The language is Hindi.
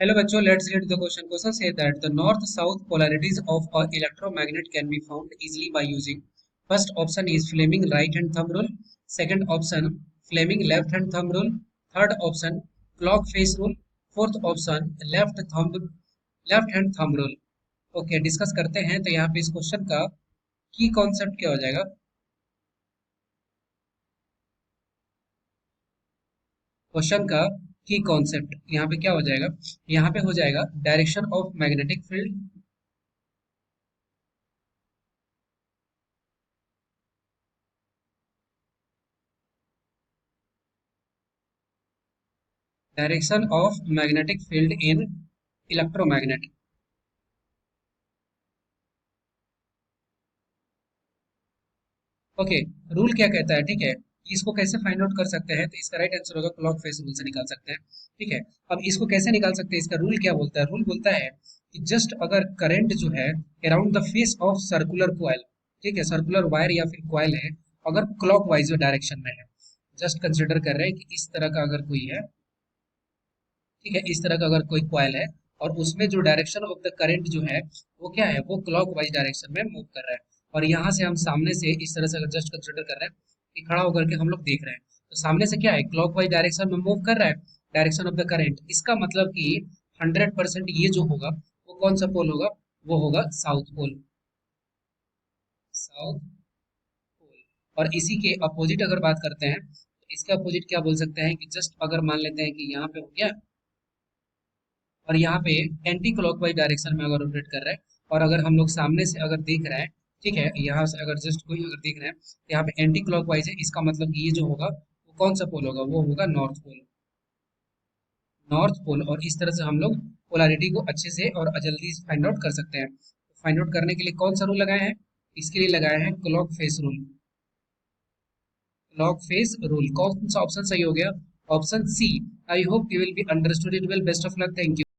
Hello bachcho, let's read the question. Question says that the north-south polarities of a electromagnet can be found easily by using first option is Fleming right-hand thumb rule, second option Fleming left-hand thumb rule, third option clock face rule, fourth option left-hand thumb rule. Okay discuss करते हैं तो यहाँ पे इस क्वेश्चन का की कॉन्सेप्ट क्या हो जाएगा। क्वेश्चन का की कॉन्सेप्ट यहाँ पे क्या हो जाएगा, यहाँ पे हो जाएगा direction of magnetic field, direction of magnetic field in electromagnet. Okay rule क्या कहता है, ठीक है, इसको कैसे फाइंड आउट कर सकते हैं, तो इसका राइट आंसर होगा क्लॉक फेस रूल से निकाल सकते हैं। ठीक है, अब इसको कैसे निकाल सकते हैं, इसका रूल क्या बोलता है, रूल बोलता है कि जस्ट अगर करंट जो है around the face of circular coil, ठीक है, सर्कुलर वायर या फिर कॉइल है, अगर क्लॉक वाइज डायरेक्शन में है, जस्ट कंसिडर कर रहे हैं कि इस तरह का अगर कोई है, ठीक है, इस तरह का अगर कोई कॉइल है और उसमें जो डायरेक्शन ऑफ द करंट जो है वो क्या है, वो क्लॉक वाइज डायरेक्शन में मूव कर रहा है, और यहाँ से हम सामने से इस तरह से अगर जस्ट कंसिडर कर रहे हैं कि खड़ा होकर के हम लोग देख रहे हैं, तो सामने से क्या है, क्लॉक वाइज डायरेक्शन में मूव कर रहा है, डायरेक्शन ऑफ द करंट, इसका मतलब कि 100% ये जो होगा वो कौन सा पोल होगा, वो होगा साउथ पोल, साउथ पोल। और इसी के अपोजिट अगर बात करते हैं तो इसका अपोजिट क्या बोल सकते हैं कि जस्ट अगर मान लेते हैं कि यहाँ पे हो गया और यहाँ पे एंटी क्लॉकवाइज डायरेक्शन में अगर रोटेट कर रहा है, और अगर हम लोग सामने से अगर देख रहे हैं, ठीक है, यहाँ से अगर जस्ट कोई अगर देख रहे हैं तो यहाँ पे एंटी क्लॉकवाइज है, इसका मतलब कि ये जो होगा वो कौन सा पोल होगा, वो होगा नॉर्थ पोल, नॉर्थ पोल। और इस तरह से हम लोग पोलैरिटी को अच्छे से और जल्दी फाइंड आउट कर सकते हैं। फाइंड आउट करने के लिए कौन सा रूल लगाए हैं, इसके लिए लगाए हैं clock face rule, clock face rule. कौन सा ऑप्शन सही हो गया, option C. I hope you will be understood it well, best of luck, thank you.